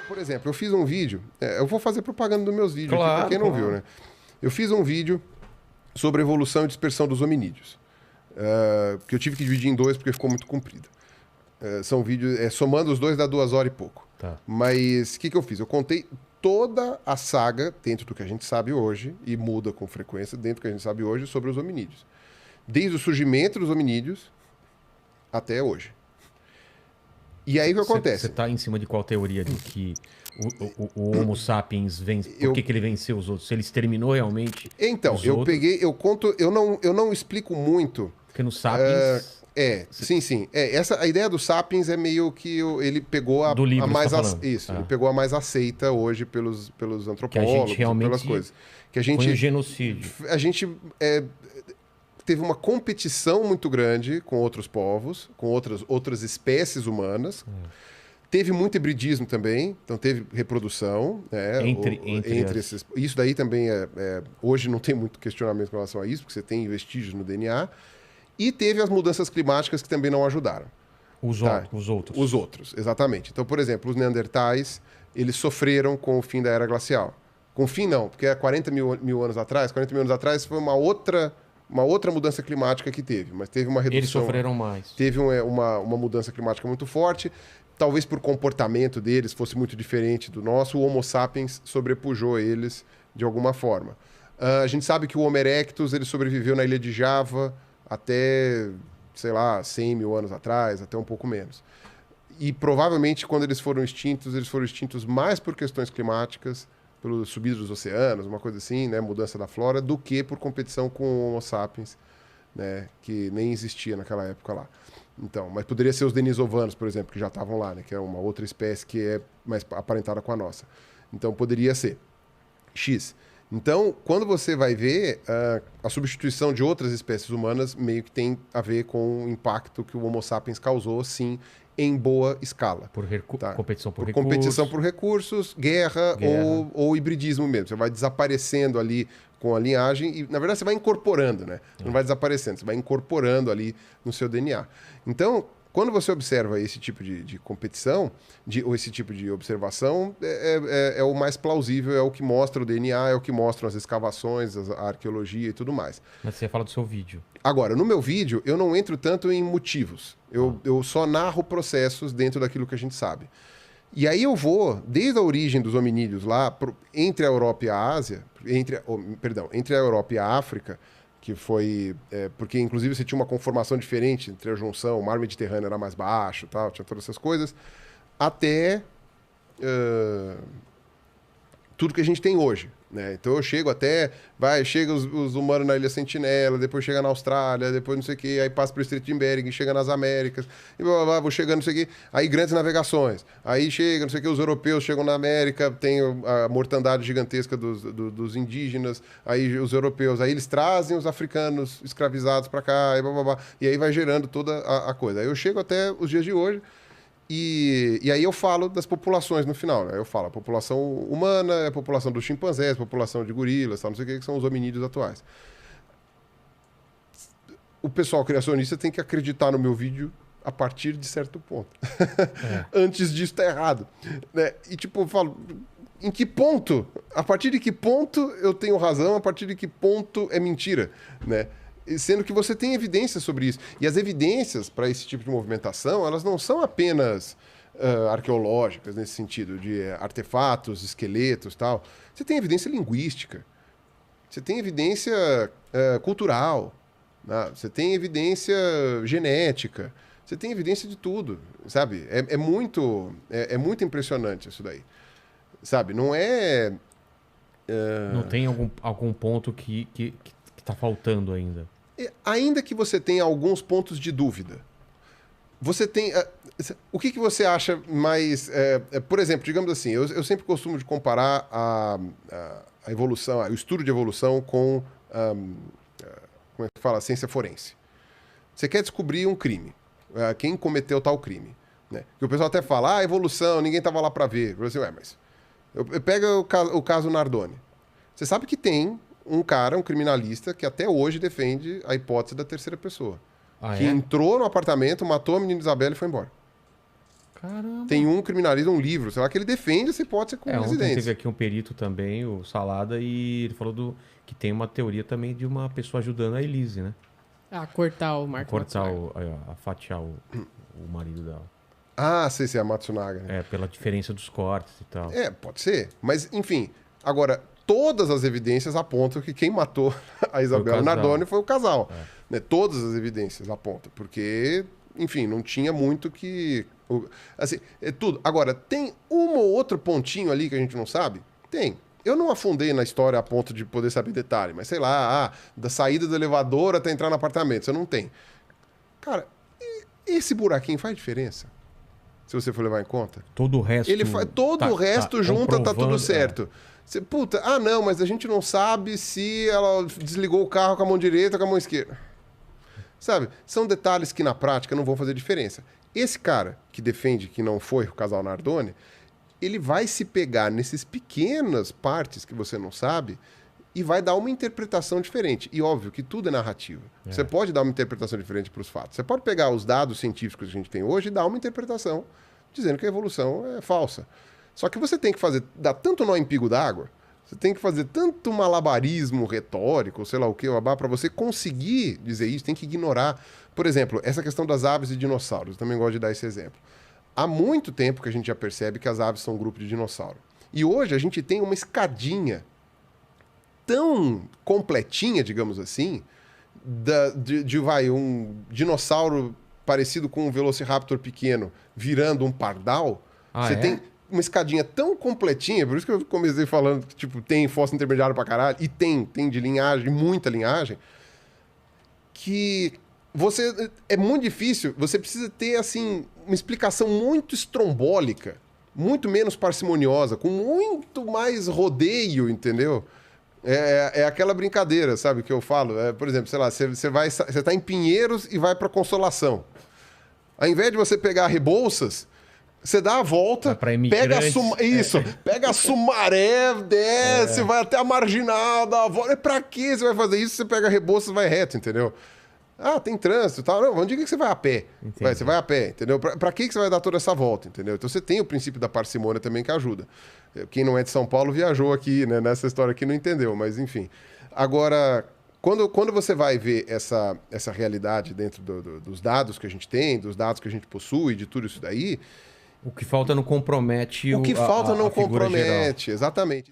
Por exemplo, eu fiz um vídeo, eu vou fazer propaganda dos meus vídeos aqui, pra quem não viu, né? Eu fiz um vídeo sobre a evolução e dispersão dos hominídeos, que eu tive que dividir em dois porque ficou muito comprido. São vídeos, somando os dois dá 2 horas e pouco. Tá. Mas o que eu fiz? Eu contei toda a saga, dentro do que a gente sabe hoje, e muda com frequência, dentro do que a gente sabe hoje, sobre os hominídeos. Desde o surgimento dos hominídeos até hoje. E aí o que acontece? Você tá em cima de qual teoria de que o Homo sapiens vence? Por que ele venceu os outros? Se ele exterminou realmente Então, os eu outros? peguei, eu conto, eu não explico muito. Porque no sapiens... Sim. A ideia do Sapiens é meio que ele pegou Do livro a mais você tá falando. ele pegou a mais aceita hoje pelos antropólogos, realmente pelas coisas. Que a Foi um gente genocídio. a gente teve uma competição muito grande com outros povos, com outras espécies humanas. Teve muito hibridismo também, então teve reprodução, né? Entre esses. Isso daí também hoje não tem muito questionamento com relação a isso, porque você tem vestígios no DNA. E teve as mudanças climáticas que também não ajudaram. Os outros. Os outros, exatamente. Então, por exemplo, os neandertais, eles sofreram com o fim da era glacial. Com o fim não, porque há 40 mil anos atrás foi uma outra mudança climática que teve, mas teve uma redução. Eles sofreram mais. Teve uma mudança climática muito forte, talvez por comportamento deles fosse muito diferente do nosso, o Homo sapiens sobrepujou eles de alguma forma. A gente sabe que o Homo erectus ele sobreviveu na ilha de Java até, sei lá, 100 mil anos atrás, até um pouco menos. E provavelmente quando eles foram extintos mais por questões climáticas, pelo subida dos oceanos, uma coisa assim, né, mudança da flora, do que por competição com o Homo sapiens, né, que nem existia naquela época lá. Então, mas poderia ser os denisovanos, por exemplo, que já estavam lá, né, que é uma outra espécie que é mais aparentada com a nossa. Então, poderia ser X. Então, quando você vai ver, a substituição de outras espécies humanas meio que tem a ver com o impacto que o Homo sapiens causou, sim, em boa escala. Por competição por recursos. Competição por recursos, guerra. Ou hibridismo mesmo. Você vai desaparecendo ali com a linhagem e, na verdade, você vai incorporando, né? Não vai desaparecendo, você vai incorporando ali no seu DNA. Então, quando você observa esse tipo de competição, ou esse tipo de observação, é o mais plausível, é o que mostra o DNA, é o que mostram as escavações, a arqueologia e tudo mais. Mas você fala do seu vídeo. Agora, no meu vídeo, eu não entro tanto em motivos. Eu só narro processos dentro daquilo que a gente sabe. E aí eu vou, desde a origem dos hominídeos lá, entre a Europa e a Ásia, entre a Europa e a África, que foi... porque, inclusive, você tinha uma conformação diferente entre a junção, o mar Mediterrâneo era mais baixo, tal, tinha todas essas coisas, até tudo que a gente tem hoje, né? Então eu chego chega os humanos na Ilha Sentinela, depois chega na Austrália, depois não sei o quê, aí passa pelo Estreito de Bering, chega nas Américas, e blá, blá, blá, vou chegando não sei o quê, aí grandes navegações, aí chega, não sei o quê, os europeus chegam na América, tem a mortandade gigantesca dos indígenas, aí os europeus, aí eles trazem os africanos escravizados para cá, e blá, blá, blá, e aí vai gerando toda a coisa. Aí eu chego até os dias de hoje, e aí eu falo das populações no final, né? Eu falo a população humana, a população dos chimpanzés, a população de gorilas, tal, não sei o que são os hominídeos atuais. O pessoal criacionista tem que acreditar no meu vídeo a partir de certo ponto. Antes disso tá errado. Né? E tipo, eu falo, em que ponto? A partir de que ponto eu tenho razão? A partir de que ponto é mentira? Né? Sendo que você tem evidências sobre isso. E as evidências para esse tipo de movimentação, elas não são apenas arqueológicas, nesse sentido, de artefatos, esqueletos e tal. Você tem evidência linguística. Você tem evidência cultural. Né? Você tem evidência genética. Você tem evidência de tudo, sabe? É muito impressionante isso daí. Sabe? Não é... Não tem algum ponto que tá faltando ainda? Ainda que você tenha alguns pontos de dúvida, você tem... o que você acha mais... por exemplo, digamos assim, eu sempre costumo de comparar a evolução, o estudo de evolução com... como é que fala? A ciência forense. Você quer descobrir um crime. Quem cometeu tal crime. Né? Que o pessoal até fala, evolução, ninguém estava lá para ver. Eu assim, mas... Pega o caso Nardoni. Você sabe que tem um criminalista, que até hoje defende a hipótese da terceira pessoa. Que entrou no apartamento, matou a menina Isabela e foi embora. Caramba. Tem um criminalista, um livro, sei lá, que ele defende essa hipótese com Ontem residentes. teve aqui um perito também, o Salada, e ele falou que tem uma teoria também de uma pessoa ajudando a Elise, né? Cortar o Marco Cortar, a fatiar o marido dela. Ah, sei se é a Matsunaga, né? Pela diferença dos cortes e tal. Pode ser. Mas, enfim, agora, todas as evidências apontam que quem matou a Isabela Nardoni foi o casal. Né? Todas as evidências apontam. Porque, enfim, não tinha muito que... Assim, é tudo. Agora, tem um ou outro pontinho ali que a gente não sabe? Tem. Eu não afundei na história a ponto de poder saber detalhe, mas sei lá, da saída do elevador até entrar no apartamento, você não tem. Cara, esse buraquinho faz diferença? Se você for levar em conta? Todo o resto... Todo o resto junta, tá tudo certo. Você, não, mas a gente não sabe se ela desligou o carro com a mão direita ou com a mão esquerda. Sabe? São detalhes que na prática não vão fazer diferença. Esse cara que defende que não foi o casal Nardoni, ele vai se pegar nessas pequenas partes que você não sabe e vai dar uma interpretação diferente. E óbvio que tudo é narrativa. Você pode dar uma interpretação diferente para os fatos. Você pode pegar os dados científicos que a gente tem hoje e dar uma interpretação dizendo que a evolução é falsa. Só que você tem que dar tanto nó em pingo d'água, você tem que fazer tanto malabarismo retórico, sei lá o que, para você conseguir dizer isso, tem que ignorar. Por exemplo, essa questão das aves e dinossauros. Eu também gosto de dar esse exemplo. Há muito tempo que a gente já percebe que as aves são um grupo de dinossauro. E hoje a gente tem uma escadinha tão completinha, digamos assim, um dinossauro parecido com um velociraptor pequeno virando um pardal. Você tem uma escadinha tão completinha, por isso que eu comecei falando que tipo, tem fóssil intermediário pra caralho, e tem de linhagem, muita linhagem, que é muito difícil, você precisa ter assim uma explicação muito estrombólica, muito menos parcimoniosa, com muito mais rodeio, entendeu? É aquela brincadeira, sabe, que eu falo. Por exemplo, sei lá, você tá em Pinheiros e vai para Consolação. Ao invés de você pegar Rebouças, você dá a volta, pega a Sumaré, desce, vai até a Marginal, dá a volta. E pra que você vai fazer isso? Você pega Rebouças e vai reto, entendeu? Tem trânsito e tal. Não, onde que você vai a pé? Você vai a pé, entendeu? Pra que você vai dar toda essa volta, entendeu? Então você tem o princípio da parcimônia também que ajuda. Quem não é de São Paulo viajou aqui, né? Nessa história aqui não entendeu, mas enfim. Agora, quando você vai ver essa realidade dentro dos dados que a gente tem, dos dados que a gente possui, de tudo isso daí... O que falta não compromete o que falta não compromete, exatamente.